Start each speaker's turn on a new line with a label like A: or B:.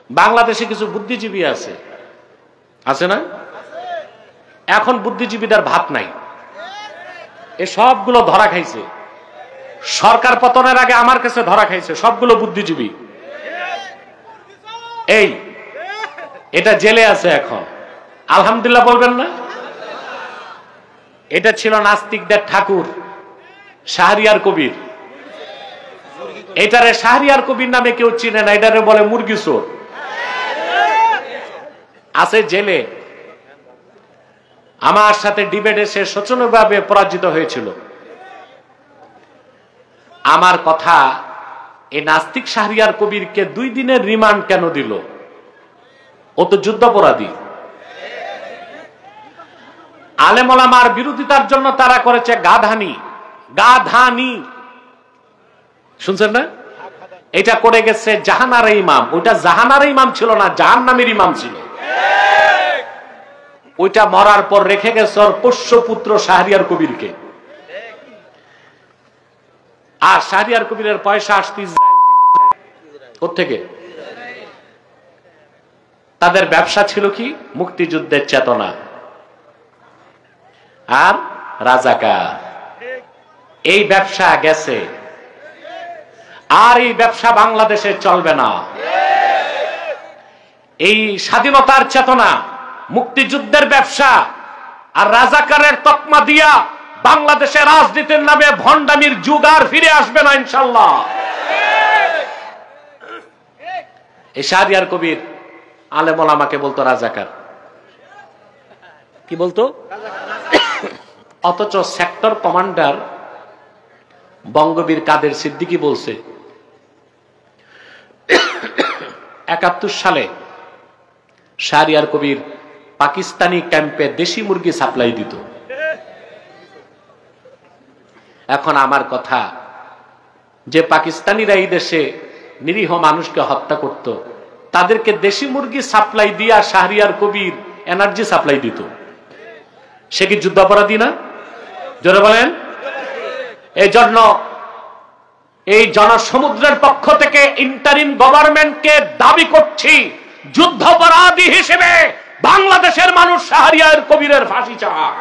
A: বাংলাদেশে কিছু বুদ্ধিজীবী আছে, আছে না? এখন বুদ্ধিজীবীদের ভাত নাই, এ সবগুলো ধরা খাইছে। সরকার পতনের আগে আমার কাছে ধরা খাইছে সবগুলো বুদ্ধিজীবী। এটা জেলে আছে এখন, আলহামদুলিল্লাহ বলবেন না? এটা ছিল নাস্তিকদের ঠাকুর শাহরিয়ার কবির। এটারে শাহরিয়ার কবির নামে কেউ চিনে না, এটারে বলে মুরগি চোর। আছে জেলে। আমার সাথে ডিবেটে সে শোচনীয়ভাবে পরাজিত হয়েছিল। আমার কথা, এই নাস্তিক শাহরিয়ার কবিরকে 2 দিনের রিমান্ড কেন দিল? ও তো যুদ্ধাপরাধী। আলেম ওলামার বিরোধিতার জন্য তারা করেছে গাধানি। গাধানি শুনছেন না? এটা করে গেছে জাহানার ইমাম। ওইটা জাহানার ইমাম ছিল না, জাহান্নামের ইমাম ছিল। ওইটা মরার পর রেখে গেছে ওর পোষ্যপুত্র শাহরিয়ার কবিরকে। আর শাহরিয়ার কবিরের পয়সা আসছে ইসরায়েল থেকে। কোত্থেকে? তাদের ব্যবসা ছিল কি? মুক্তিযুদ্ধের চেতনা আর রাজাকার। এই ব্যবসা গেছে, আর এই ব্যবসা বাংলাদেশে চলবে না। এই স্বাধীনতার চেতনা, মুক্তিযুদ্ধের ব্যবসা আর রাজাকারের তকমা দিয়া বাংলাদেশের রাজনীতির নামে ভণ্ডামির যুগ আর ফিরে আসবে না ইনশাআল্লাহ। এই শাহরিয়ার কবির আলেম ওলামাকে বলতো রাজাকার। কি বলতো? অথচ সেক্টর কমান্ডার বঙ্গবীর কাদের সিদ্দিকী বলছে 71 সালে শাহরিয়ার কবির পাকিস্তানি ক্যাম্পে দেশি মুরগি সাপ্লাই দিত। এখন আমার কথা, যে পাকিস্তানিরা এই দেশে নিরীহ মানুষকে হত্যা করত, তাদেরকে দেশি মুরগি সাপ্লাই দিয়া শাহরিয়ার কবির এনার্জি সাপ্লাই দিত, সে কি যুদ্ধাপরাধী না? জোরে বলেন। এই জন্য এই জনসমুদ্রের পক্ষ থেকে ইন্টারিম গভর্নমেন্টকে দাবি করছি, যুদ্ধাপরাধী হিসেবে বাংলাদেশের মানুষ শাহরিয়ার কবিরের ফাঁসি চায়।